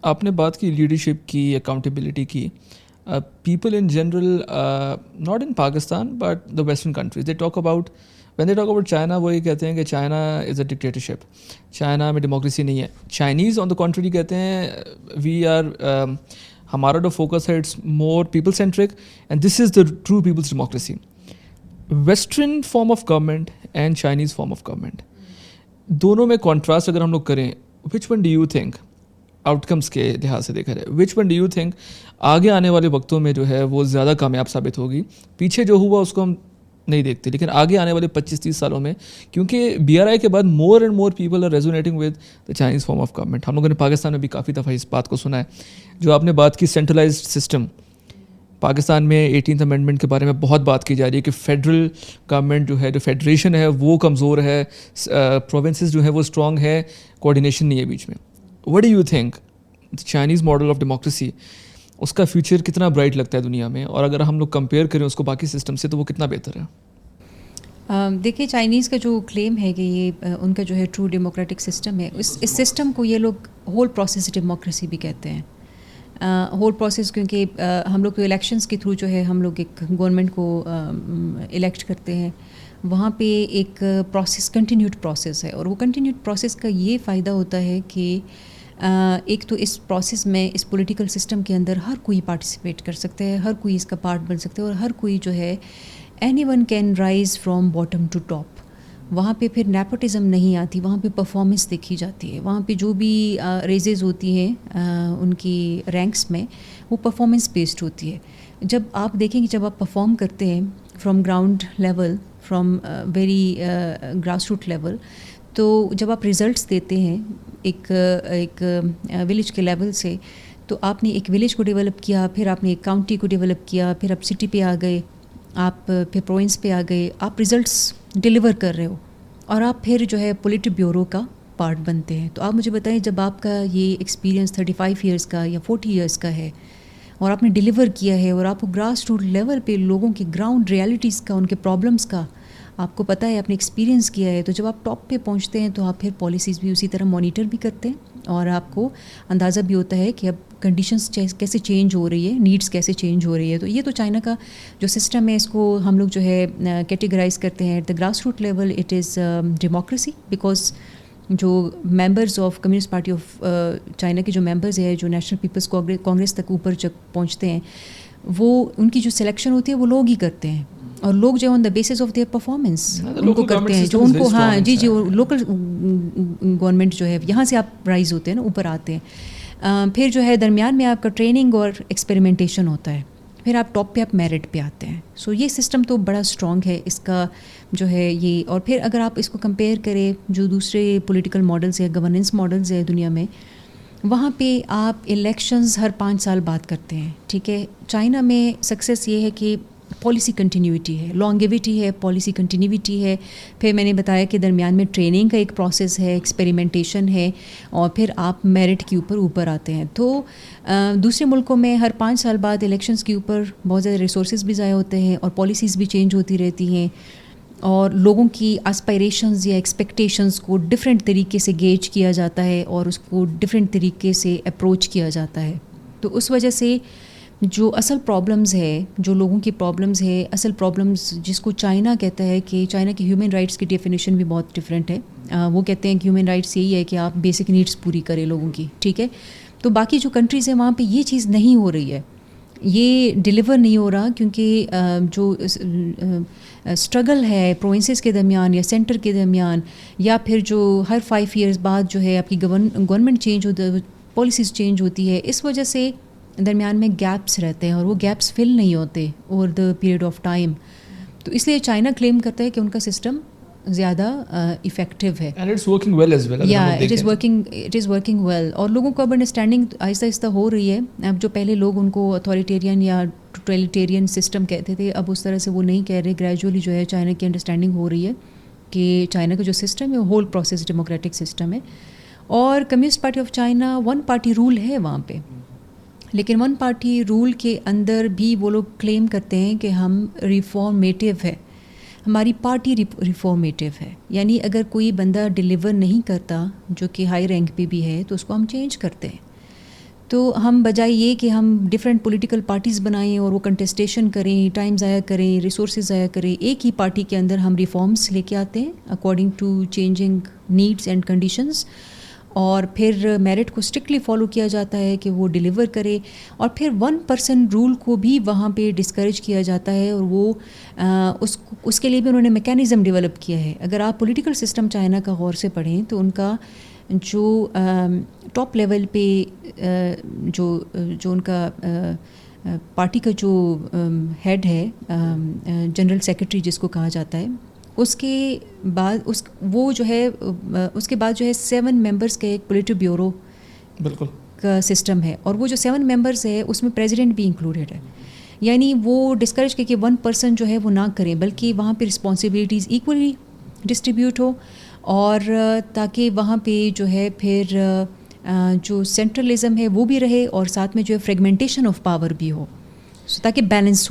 آپ نے بات کی لیڈرشپ کی, اکاؤنٹیبلٹی کی. People in general, not in Pakistan but the western countries, they talk about, when they talk about China, وہ یہ کہتے ہیں کہ China is a dictatorship, China میں ڈیموکریسی نہیں ہے. چائنیز آن دا کنٹری کہتے ہیں وی آر, ہمارا جو فوکس ہے it's more people centric and this is the true people's democracy. Western form of government and Chinese form of government, دونوں میں کانٹراسٹ اگر ہم لوگ کریں, which one do you think آؤٹ کمس کے لحاظ سے دیکھا جائے, which one do you think آگے آنے والے وقتوں میں جو ہے وہ زیادہ کامیاب ثابت ہوگی؟ پیچھے جو ہوا اس کو ہم نہیں دیکھتے, لیکن آگے آنے والے 25-30 سالوں میں, کیونکہ BRI کے بعد more and more people are resonating with the Chinese form of government. ہم لوگوں نے پاکستان میں بھی کافی دفعہ اس بات کو سنا ہے. جو آپ نے بات کی سینٹرلائزڈ سسٹم, پاکستان میں 18th امینڈمنٹ کے بارے میں بہت بات کی جا رہی ہے کہ فیڈرل گورنمنٹ جو ہے, جو فیڈریشن ہے وہ کمزور ہے, پروونسز جو ہے وہ اسٹرانگ ہے, کوآرڈینیشن نہیں ہے بیچ میں. What do you think Chinese model of democracy, اس کا فیوچر کتنا برائٹ لگتا ہے دنیا میں, اور اگر ہم لوگ کمپیئر کریں اس کو باقی سسٹم سے تو وہ کتنا بہتر ہے؟ دیکھیے, چائنیز کا جو کلیم ہے کہ یہ ان کا جو ہے ٹرو ڈیموکریٹک سسٹم ہے, اس سسٹم کو یہ لوگ ہول پروسیس ڈیموکریسی بھی کہتے ہیں. ہول پروسیس کیونکہ ہم لوگ الیکشنز کے تھرو جو ہے ہم لوگ ایک گورنمنٹ کو الیکٹ کرتے ہیں, وہاں پہ ایک پروسیس کنٹینیوڈ پروسیس ہے, اور وہ کنٹینیوڈ پروسیس کا یہ فائدہ ہوتا ہے کہ ایک تو اس پروسیس میں, اس پولیٹیکل سسٹم کے اندر ہر کوئی پارٹیسپیٹ کر سکتا ہے, ہر کوئی اس کا پارٹ بن سکتا ہے, اور ہر کوئی جو ہے anyone can rise from bottom to top. وہاں پہ پھر نیپوٹزم نہیں آتی, وہاں پہ پرفارمنس دیکھی جاتی ہے. وہاں پہ جو بھی ریزز ہوتی ہیں ان کی رینکس میں, وہ پرفارمنس بیسڈ ہوتی ہے. جب آپ دیکھیں کہ جب آپ پرفارم کرتے ہیں from ground level, from very grass root level, تو جب آپ ریزلٹس دیتے ہیں ایک ولیج کے لیول سے, تو آپ نے ایک ولیج کو ڈیولپ کیا, پھر آپ نے ایک کاؤنٹی کو ڈیولپ کیا, پھر آپ سٹی پہ آ گئے, آپ پھر پروونس پہ آ گئے, آپ ریزلٹس ڈیلیور کر رہے ہو, اور آپ پھر جو ہے پولیٹ بیورو کا پارٹ بنتے ہیں. تو آپ مجھے بتائیں, جب آپ کا یہ ایکسپیرینس 35 ایئرس کا یا 40 ایئرس کا ہے, اور آپ نے ڈیلیور کیا ہے, اور آپ کو گراس روٹ لیول پہ لوگوں کی گراؤنڈ ریالٹیز کا, ان کے پرابلمس کا آپ کو پتہ ہے, آپ نے ایکسپیرینس کیا ہے, تو جب آپ ٹاپ پہ پہنچتے ہیں تو آپ پھر پالیسیز بھی اسی طرح مانیٹر بھی کرتے ہیں, اور آپ کو اندازہ بھی ہوتا ہے کہ اب کنڈیشنز کیسے چینج ہو رہی ہے, نیڈس کیسے چینج ہو رہی ہے. تو یہ تو چائنا کا جو سسٹم ہے, اس کو ہم لوگ جو ہے کیٹیگرائز کرتے ہیں at the grass root level, it is democracy. Because جو members of communist party of China کے جو ممبرز ہیں, جو نیشنل پیپلز کانگریس تک اوپر جب پہنچتے ہیں, وہ ان کی جو سلیکشن ہوتی ہے وہ لوگ ہی کرتے ہیں, اور لوگ جو on the basis of their performance ان کو کرتے ہیں, جو ان کو, ہاں جی لوکل گورنمنٹ جو ہے یہاں سے آپ رائز ہوتے ہیں نا, اوپر آتے ہیں. پھر جو ہے درمیان میں آپ کا ٹریننگ اور ایکسپیریمنٹیشن ہوتا ہے, پھر آپ ٹاپ پہ آپ میرٹ پہ آتے ہیں. سو یہ سسٹم تو بڑا اسٹرانگ ہے اس کا جو ہے یہ. اور پھر اگر آپ اس کو کمپیئر کریں جو دوسرے پولیٹیکل ماڈلز ہیں, گورننس ماڈلز ہیں دنیا میں, وہاں پہ آپ الیکشنز ہر 5 سال بعد کرتے ہیں, ٹھیک ہے. چائنا میں سکسیس یہ ہے کہ پالیسی کنٹینیوٹی ہے, لانگیوٹی ہے, پالیسی کنٹینیوٹی ہے. پھر میں نے بتایا کہ درمیان میں ٹریننگ کا ایک پروسیس ہے, ایکسپیریمنٹیشن ہے, اور پھر آپ میرٹ کے اوپر آتے ہیں. تو دوسرے ملکوں میں ہر 5 سال بعد الیکشنز کے اوپر بہت زیادہ ریسورسز بھی ضائع ہوتے ہیں, اور پالیسیز بھی چینج ہوتی رہتی ہیں, اور لوگوں کی اسپائریشنز یا ایکسپیکٹیشنز کو ڈفرینٹ طریقے سے گیج کیا جاتا ہے, اور اس کو ڈفرینٹ طریقے سے اپروچ کیا جاتا ہے. تو اس وجہ سے جو اصل پرابلمز ہے, جو لوگوں کی پرابلمز ہے, اصل پرابلمز جس کو چائنا کہتا ہے, کہ چائنا کی ہیومن رائٹس کی ڈیفینیشن بھی بہت ڈفرینٹ ہے. وہ کہتے ہیں کہ ہیومن رائٹس یہی ہے کہ آپ بیسک نیڈس پوری کریں لوگوں کی, ٹھیک ہے. تو باقی جو کنٹریز ہیں وہاں پہ یہ چیز نہیں ہو رہی ہے, یہ ڈیلیور نہیں ہو رہا, کیونکہ جو اسٹرگل ہے پروونسز کے درمیان یا سینٹر کے درمیان, یا پھر جو ہر 5 ایئرز بعد جو ہے آپ کی گورنمنٹ چینج ہوتا ہے, پالیسیز چینج ہوتی ہے, اس وجہ سے درمیان میں گیپس رہتے ہیں, اور وہ گیپس فل نہیں ہوتے over the period of time. تو اس لیے چائنا کلیم کرتا ہے کہ ان کا سسٹم زیادہ افیکٹو ہے, and it's working well as well. یا اٹ از ورکنگ ویل, اور لوگوں کو اب انڈرسٹینڈنگ آہستہ آہستہ ہو رہی ہے. اب جو پہلے لوگ ان کو اتھارٹیرین یا ٹوٹلیٹیرین سسٹم کہتے تھے, اب اس طرح سے وہ نہیں کہہ رہے. گریجولی جو ہے چائنا کی انڈرسٹینڈنگ ہو رہی ہے کہ چائنا کا جو سسٹم ہے وہ ہول پروسیس ڈیموکریٹک سسٹم ہے, اور communist party of China 1 party rule ہے وہاں پہ. لیکن 1 پارٹی رول کے اندر بھی وہ لوگ کلیم کرتے ہیں کہ ہم ریفارمیٹیو ہے, ہماری پارٹی ریفارمیٹیو ہے. یعنی اگر کوئی بندہ ڈیلیور نہیں کرتا جو کہ ہائی رینک پہ بھی ہے, تو اس کو ہم چینج کرتے ہیں. تو ہم بجائے یہ کہ ہم ڈفرینٹ پولیٹیکل پارٹیز بنائیں اور وہ کنٹیسٹیشن کریں، ٹائم ضائع کریں، ریسورسز ضائع کریں، ایک ہی پارٹی کے اندر ہم ریفارمس لے کے آتے ہیں according to changing needs and conditions, اور پھر میرٹ کو اسٹرکٹلی فالو کیا جاتا ہے کہ وہ ڈیلیور کرے، اور پھر 1% رول کو بھی وہاں پہ ڈسکریج کیا جاتا ہے، اور وہ اس کے لیے بھی انہوں نے میکینزم ڈیولپ کیا ہے۔ اگر آپ پولیٹیکل سسٹم چائنا کا غور سے پڑھیں تو ان کا جو ٹاپ لیول پہ جو ان کا پارٹی کا جو ہیڈ ہے، جنرل سیکرٹری جس کو کہا جاتا ہے، اس کے بعد وہ جو ہے اس کے بعد جو ہے 7 ممبرس کا ایک پولیٹو بیورو بالکل کا سسٹم ہے، اور وہ جو 7 ممبرس ہے اس میں پریزیڈنٹ بھی انکلوڈیڈ ہے۔ یعنی وہ ڈسکریج کہ 1% جو ہے وہ نہ کریں، بلکہ وہاں پہ رسپانسبلٹیز ایکولی ڈسٹریبیوٹ ہو، اور تاکہ وہاں پہ جو ہے پھر جو سینٹرلزم ہے وہ بھی رہے، اور ساتھ میں جو ہے فریگمنٹیشن آف پاور بھی ہو، تاکہ بیلنس ہو۔